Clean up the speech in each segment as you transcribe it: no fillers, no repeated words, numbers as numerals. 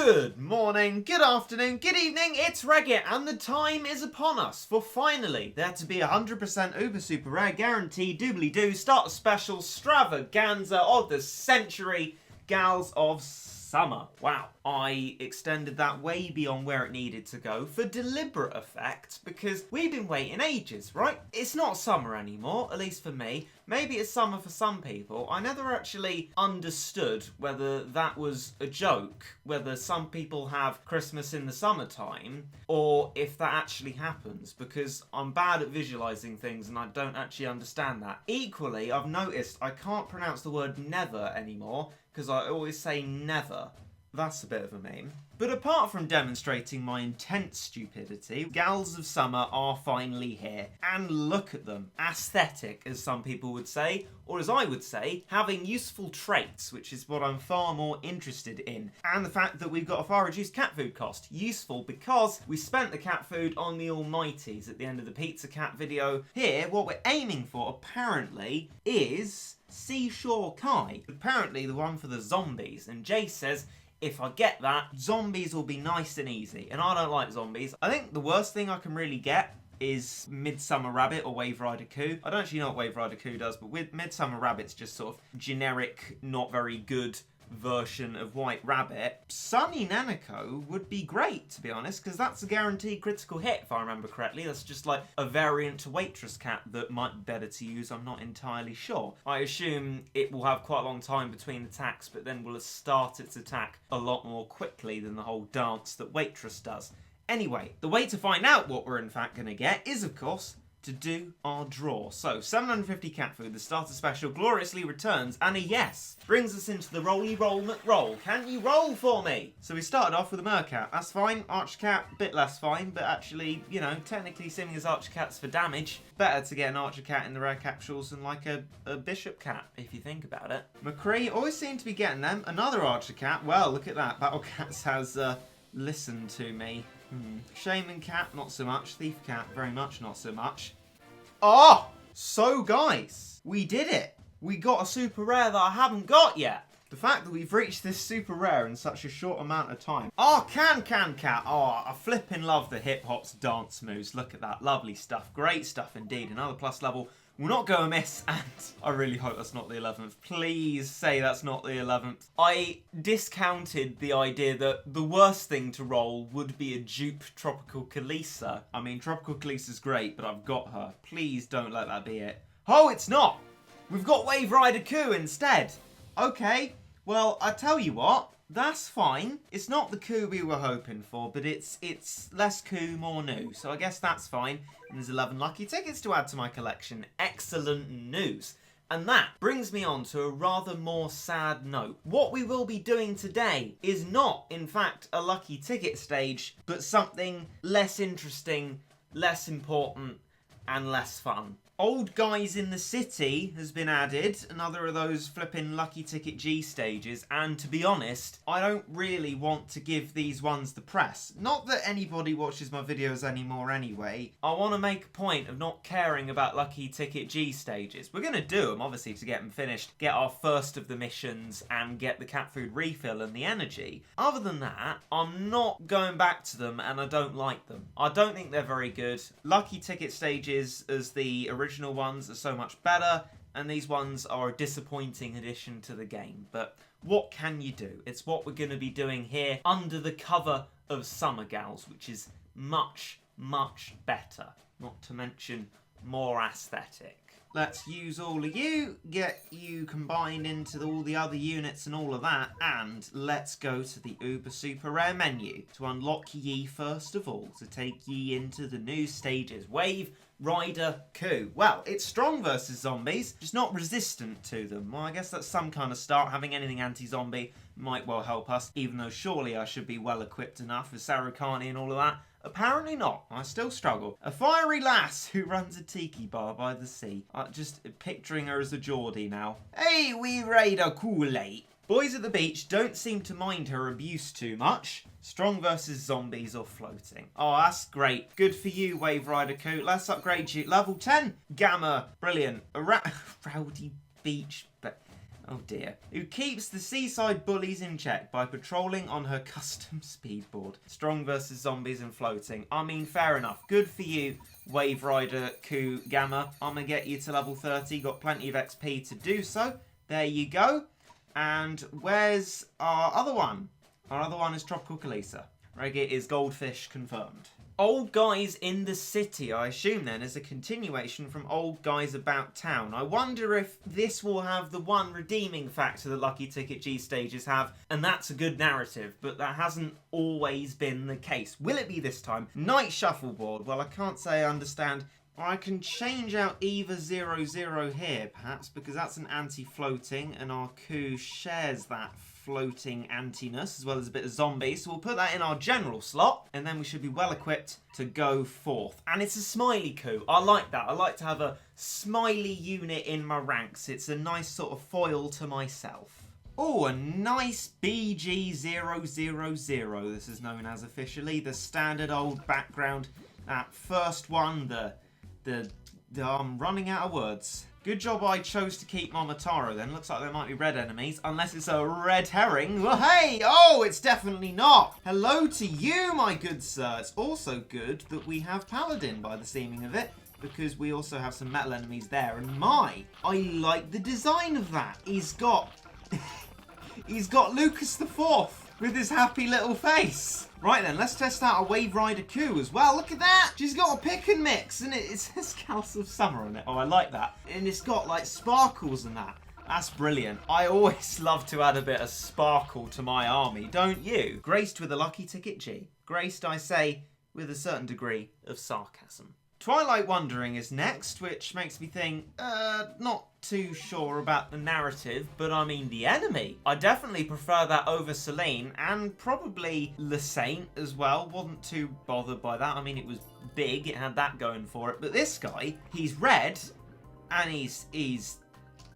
Good morning, good afternoon, good evening, it's Regit, and the time is upon us for finally there to be 100% Uber Super Rare guaranteed doobly-doo starter special stravaganza of the century, Gals of Summer. Wow, I extended that way beyond where it needed to go for deliberate effect because we've been waiting ages, right? It's not summer anymore, at least for me. Maybe it's summer for some people. I never actually understood whether that was a joke, whether some people have Christmas in the summertime, or if that actually happens, because I'm bad at visualising things and I don't actually understand that. Equally, I've noticed I can't pronounce the word never anymore, because I always say never. That's a bit of a meme. But apart from demonstrating my intense stupidity, Gals of Summer are finally here. And look at them. Aesthetic, as some people would say, or as I would say, having useful traits, which is what I'm far more interested in. And the fact that we've got a far reduced cat food cost. Useful because we spent the cat food on the almighties at the end of the Pizza Cat video. Here, what we're aiming for, apparently, is Seashore Kai. Apparently the one for the zombies. And Jay says, if I get that, zombies will be nice and easy. And I don't like zombies. I think the worst thing I can really get is Midsummer Rabbit or Wave Rider Coo. I don't actually know what Wave Rider Coo does, but with Midsummer Rabbit's just sort of generic, not very good version of White Rabbit. Sunny Nanako would be great, to be honest, because that's a guaranteed critical hit, if I remember correctly. That's just like a variant to Waitress Cat that might be better to use, I'm not entirely sure. I assume it will have quite a long time between attacks, but then will start its attack a lot more quickly than the whole dance that Waitress does. Anyway, the way to find out what we're in fact going to get is, of course, to do our draw. So, 750 cat food, the starter special gloriously returns, and a yes brings us into the rolly roll McRoll. Can you roll for me? So we started off with a Mercat. That's fine. Archer-Cat, bit less fine, but actually, you know, technically seeming as Archer-Cat's for damage, better to get an Archer-Cat in the rare capsules than like a Bishop Cat, if you think about it. McCree always seem to be getting them. Another Archer-Cat. Well, look at that. Battle Cats has listened to me. Shaman Cat, not so much. Thief Cat, very much not so much. Oh! So, guys, we did it. We got a super rare that I haven't got yet. The fact that we've reached this super rare in such a short amount of time. Oh, Can Cat. Oh, I flipping love the hip hop's dance moves. Look at that. Lovely stuff. Great stuff indeed. Another plus level will not go amiss, and I really hope that's not the 11th. Please say that's not the 11th. I discounted the idea that the worst thing to roll would be a dupe Tropical Kalisa. I mean, Tropical Kalisa's great, but I've got her. Please don't let that be it. Oh, it's not! We've got Wave Rider Coo instead. Okay, well, I tell you what. That's fine. It's not the coup we were hoping for, but it's less coup, more new. So I guess that's fine. And there's 11 lucky tickets to add to my collection. Excellent news. And that brings me on to a rather more sad note. What we will be doing today is not, in fact, a lucky ticket stage, but something less interesting, less important, and less fun. Old Guys in the City has been added, another of those flipping lucky ticket G stages, and to be honest, I don't really want to give these ones the press. Not that anybody watches my videos anymore anyway. I want to make a point of not caring about lucky ticket G stages. We're going to do them, obviously, to get them finished, get our first of the missions, and get the cat food refill and the energy. Other than that, I'm not going back to them, and I don't like them. I don't think they're very good. Lucky ticket stages as the original ones are so much better, and these ones are a disappointing addition to the game. But what can you do? It's what we're going to be doing here under the cover of Summer Gals, which is much, much better. Not to mention more aesthetic. Let's use all of you, get you combined into all the other units and all of that, and let's go to the Uber Super Rare menu to unlock ye first of all, to take ye into the new stages. Wave Rider Coo. Well, it's strong versus zombies, just not resistant to them. Well, I guess that's some kind of start. Having anything anti-zombie might well help us, even though surely I should be well equipped enough with Sarukani and all of that. Apparently not. I still struggle. A fiery lass who runs a tiki bar by the sea. Just picturing her as a Geordie now. Hey, we Raider Kool-Aid. Boys at the beach don't seem to mind her abuse too much. Strong versus zombies or floating. Oh, that's great. Good for you, Wave Rider Coo. Let's upgrade you. Level 10. Gamma. Brilliant. A rowdy beach. But Oh dear. Who keeps the seaside bullies in check by patrolling on her custom speedboard. Strong versus zombies and floating. I mean, fair enough. Good for you, Wave Rider Ku Gamma. I'm going to get you to level 30. Got plenty of XP to do so. There you go. And where's our other one? Our other one is Tropical Kalisa. Regit is Goldfish confirmed. Old Guys in the City, I assume then, is a continuation from Old Guys About Town. I wonder if this will have the one redeeming factor that Lucky Ticket G stages have, and that's a good narrative, but that hasn't always been the case. Will it be this time? Night Shuffleboard, well, I can't say I understand. I can change out Eva 00 here, perhaps, because that's an anti-floating, and our Ku shares that floating antiness, as well as a bit of zombie. So we'll put that in our general slot, and then we should be well equipped to go forth. And it's a smiley Ku. I like that. I like to have a smiley unit in my ranks. It's a nice sort of foil to myself. Oh, a nice BG000, this is known as officially. The standard old background. That first one, I'm running out of words. Good job I chose to keep Momotaro then. Looks like there might be red enemies. Unless it's a red herring. Well, hey! Oh, it's definitely not. Hello to you, my good sir. It's also good that we have Paladin by the seeming of it, because we also have some metal enemies there. And I like the design of that. He's got Lucas the Fourth with his happy little face. Right then, let's test out a Wave Rider Ku as well. Look at that! She's got a pick and mix, and it says Cals of Summer on it. Oh, I like that. And it's got like sparkles and that. That's brilliant. I always love to add a bit of sparkle to my army, don't you? Graced with a Lucky Ticket G. Graced, I say, with a certain degree of sarcasm. Twilight Wandering is next, which makes me think, not too sure about the narrative, but I mean the enemy. I definitely prefer that over Selene, and probably Le Saint as well. Wasn't too bothered by that. I mean, it was big, it had that going for it. But this guy, he's red, and he's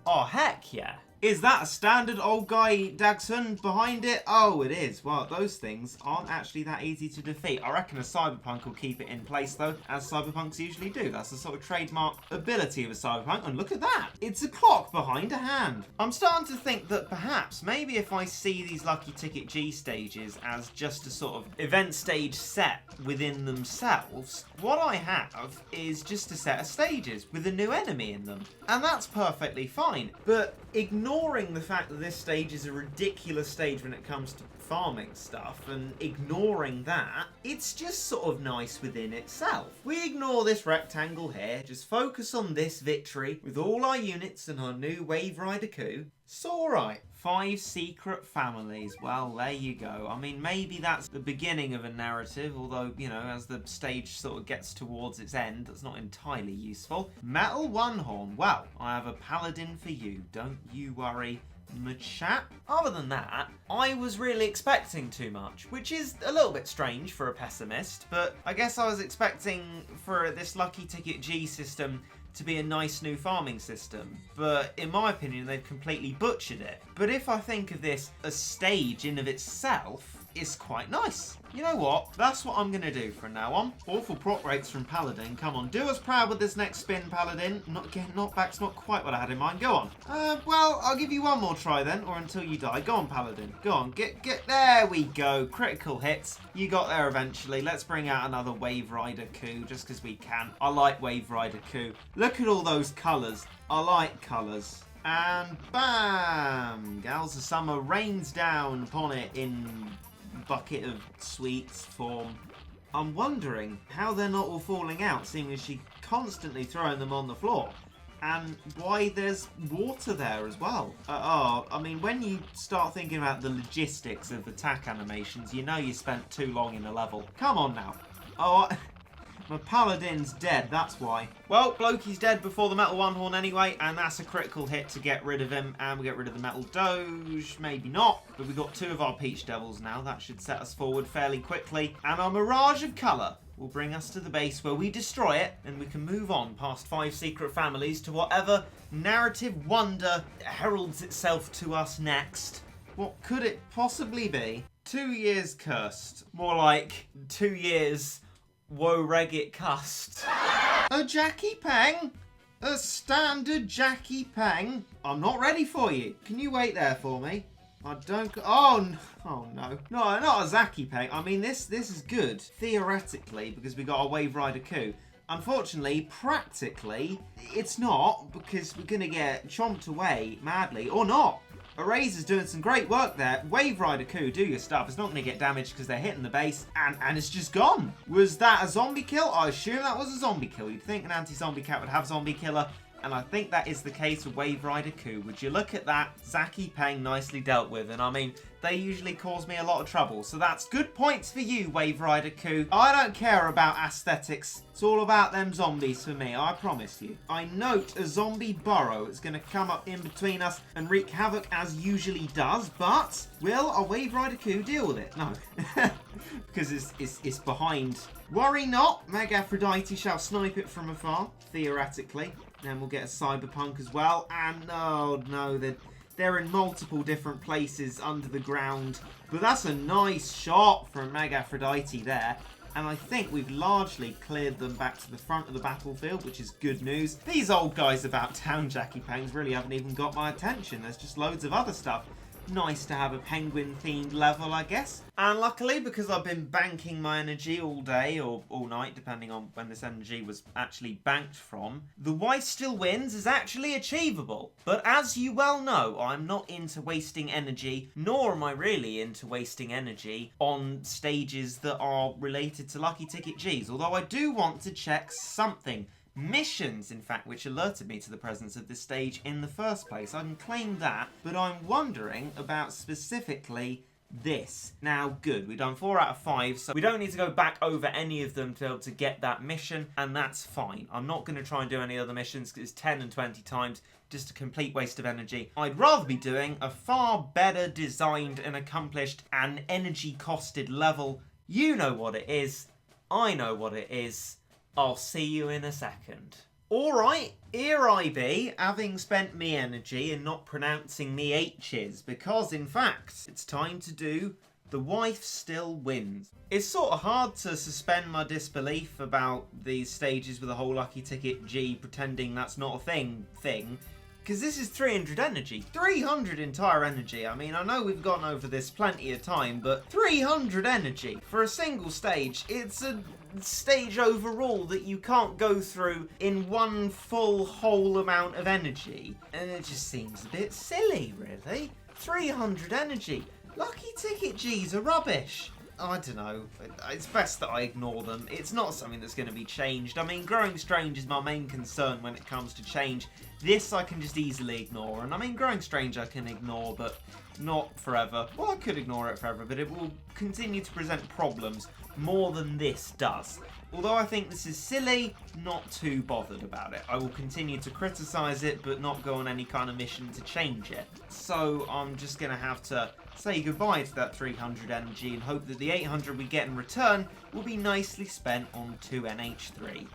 oh, heck yeah. Is that a standard old guy Dagsun behind it? Oh, it is. Well, those things aren't actually that easy to defeat. I reckon a Cyberpunk will keep it in place, though, as Cyberpunks usually do. That's the sort of trademark ability of a Cyberpunk. And look at that. It's a clock behind a hand. I'm starting to think that perhaps, maybe if I see these Lucky Ticket G stages as just a sort of event stage set within themselves, what I have is just a set of stages with a new enemy in them. And that's perfectly fine. But ignoring the fact that this stage is a ridiculous stage when it comes to farming stuff, and ignoring that, it's just sort of nice within itself. We ignore this rectangle here, just focus on this victory with all our units and our new Wave Rider Ku. It's alright. 5 secret families. Well, there you go. I mean, maybe that's the beginning of a narrative, although, you know, as the stage sort of gets towards its end, that's not entirely useful. Metal One Horn. Well, I have a paladin for you. Don't you worry, my chap. Other than that, I was really expecting too much, which is a little bit strange for a pessimist, but I guess I was expecting for this Lucky Ticket G system to be a nice new farming system, but in my opinion they've completely butchered it. But if I think of this as stage in of itself, it's quite nice. You know what? That's what I'm going to do from now on. Awful prop rates from Paladin. Come on, do us proud with this next spin, Paladin. Not getting knockback's not quite what I had in mind. Go on. Well, I'll give you one more try then, or until you die. Go on, Paladin. Go on, get. There we go. Critical hits. You got there eventually. Let's bring out another Wave Rider Ku, just because we can. I like Wave Rider Ku. Look at all those colours. I like colours. And bam! Gals of Summer rains down upon it in bucket of sweets form. I'm wondering how they're not all falling out, seeing as she constantly throwing them on the floor, and why there's water there as well. I mean, when you start thinking about the logistics of attack animations, you know you spent too long in a level. Come on now. Oh, my paladin's dead, that's why. Well, Blokey's dead before the Metal One Horn anyway, and that's a critical hit to get rid of him, and we get rid of the Metal Doge, maybe not, but we've got 2 of our Peach Devils now. That should set us forward fairly quickly, and our Mirage of Colour will bring us to the base where we destroy it, and we can move on past 5 secret families to whatever narrative wonder heralds itself to us next. What could it possibly be? 2 years cursed. More like 2 years woe Regit cussed. A Jackie Peng? A standard Jackie Peng. I'm not ready for you. Can you wait there for me? I don't... Oh no. No, not a Zaki Peng. I mean, this is good, theoretically, because we got a Wave Rider coup. Unfortunately, practically, it's not, because we're going to get chomped away madly, or not. Eraser's doing some great work there. Wave Rider coup, do your stuff. It's not going to get damaged because they're hitting the base, and it's just gone. Was that a zombie kill? I assume that was a zombie kill. You'd think an anti-zombie cat would have zombie killer, and I think that is the case with Wave Rider coup. Would you look at that? Zaki Peng nicely dealt with, and I mean, they usually cause me a lot of trouble, so that's good points for you, Wave Rider coup. I don't care about aesthetics. It's all about them zombies for me, I promise you. I note a zombie burrow. It's going to come up in between us and wreak havoc as usually does, but will a Wave Rider coup deal with it? No, because it's behind. Worry not, Meg Aphrodite shall snipe it from afar, theoretically. Then we'll get a Cyberpunk as well, and no, they're in multiple different places under the ground. But that's a nice shot from Meg Aphrodite there. And I think we've largely cleared them back to the front of the battlefield, which is good news. These old guys about town Jackie Pangs really haven't even got my attention. There's just loads of other stuff. Nice to have a penguin-themed level, I guess. And luckily, because I've been banking my energy all day or all night, depending on when this energy was actually banked from, the wife still wins is actually achievable. But as you well know, I'm not into wasting energy, nor am I really into wasting energy on stages that are related to Lucky Ticket Gs, although I do want to check something. Missions, in fact, which alerted me to the presence of this stage in the first place. I can claim that, but I'm wondering about specifically this. Now, good, we've done 4 out of 5, so we don't need to go back over any of them to be able to get that mission, and that's fine. I'm not going to try and do any other missions because it's 10 and 20 times, just a complete waste of energy. I'd rather be doing a far better designed and accomplished and energy costed level. You know what it is. I know what it is. I'll see you in a second. Alright, here I be, having spent me energy and not pronouncing me H's, because in fact, it's time to do The Wife Still Wins. It's sort of hard to suspend my disbelief about these stages with a whole Lucky Ticket G pretending that's not a thing, because this is 300 energy. 300 entire energy. I mean, I know we've gone over this plenty of time, but 300 energy for a single stage. It's a stage overall that you can't go through in one full whole amount of energy. And it just seems a bit silly, really. 300 energy. Lucky Ticket Gs are rubbish. I don't know. It's best that I ignore them. It's not something that's going to be changed. I mean, Growing Strange is my main concern when it comes to change. This I can just easily ignore. And I mean, Growing Strange I can ignore, but not forever. Well, I could ignore it forever, but it will continue to present problems more than this does. Although I think this is silly, not too bothered about it. I will continue to criticise it, but not go on any kind of mission to change it. So I'm just going to have to say goodbye to that 300 energy and hope that the 800 we get in return will be nicely spent on 2NH3.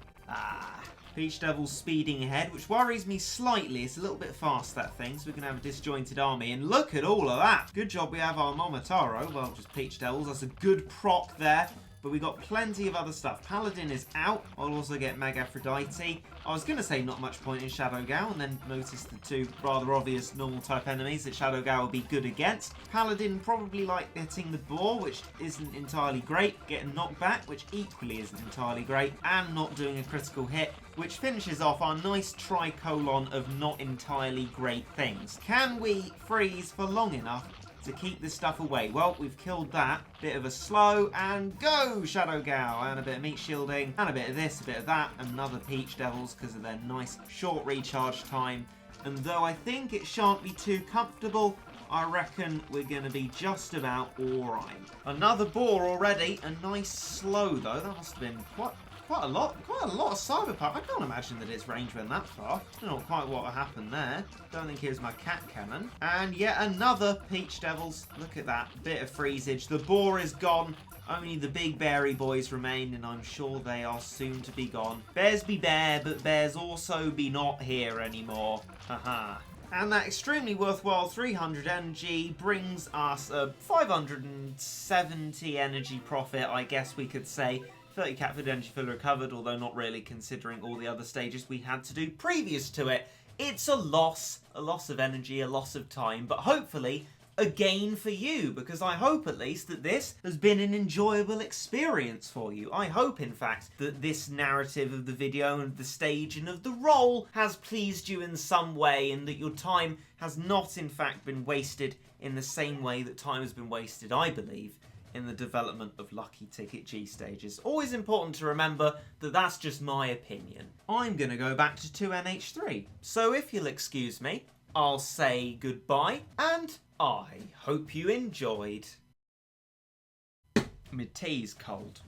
Peach Devil's speeding ahead, which worries me slightly. It's a little bit fast, that thing, so we can have a disjointed army. And look at all of that. Good job we have our Momotaro. Well, just Peach Devils. That's a good proc there. But we got plenty of other stuff. Paladin is out. I'll also get Meg Aphrodite. I was going to say not much point in Shadow Gal, and then noticed the two rather obvious normal type enemies that Shadow Gal will be good against. Paladin probably like hitting the boar, which isn't entirely great. Getting knocked back, which equally isn't entirely great. And not doing a critical hit, which finishes off our nice tricolon of not entirely great things. Can we freeze for long enough to keep this stuff away? Well, we've killed that. Bit of a slow, and go, Shadow Gal. And a bit of meat shielding, and a bit of this, a bit of that. Another Peach Devils because of their nice short recharge time. And though I think it shan't be too comfortable, I reckon we're going to be just about alright. Another boar already. A nice slow, though. That must have been quite a lot of Cyberpunk. I can't imagine that its range went that far. I don't know quite what happened there. Don't think it was my cat cannon. And yet another Peach Devils. Look at that. Bit of freezage. The boar is gone. Only the big berry boys remain, and I'm sure they are soon to be gone. Bears be bare, but bears also be not here anymore. Haha. And that extremely worthwhile 300 energy brings us a 570 energy profit, I guess we could say, 30 cat food energy fully recovered, although not really considering all the other stages we had to do previous to it. It's a loss of energy, a loss of time, but hopefully a gain for you, because I hope at least that this has been an enjoyable experience for you. I hope, in fact, that this narrative of the video and the stage and of the role has pleased you in some way, and that your time has not, in fact, been wasted in the same way that time has been wasted, I believe, in the development of Lucky Ticket G stages. Always important to remember that that's just my opinion. I'm going to go back to 2NH3, so if you'll excuse me, I'll say goodbye, and I hope you enjoyed. My tea's cold.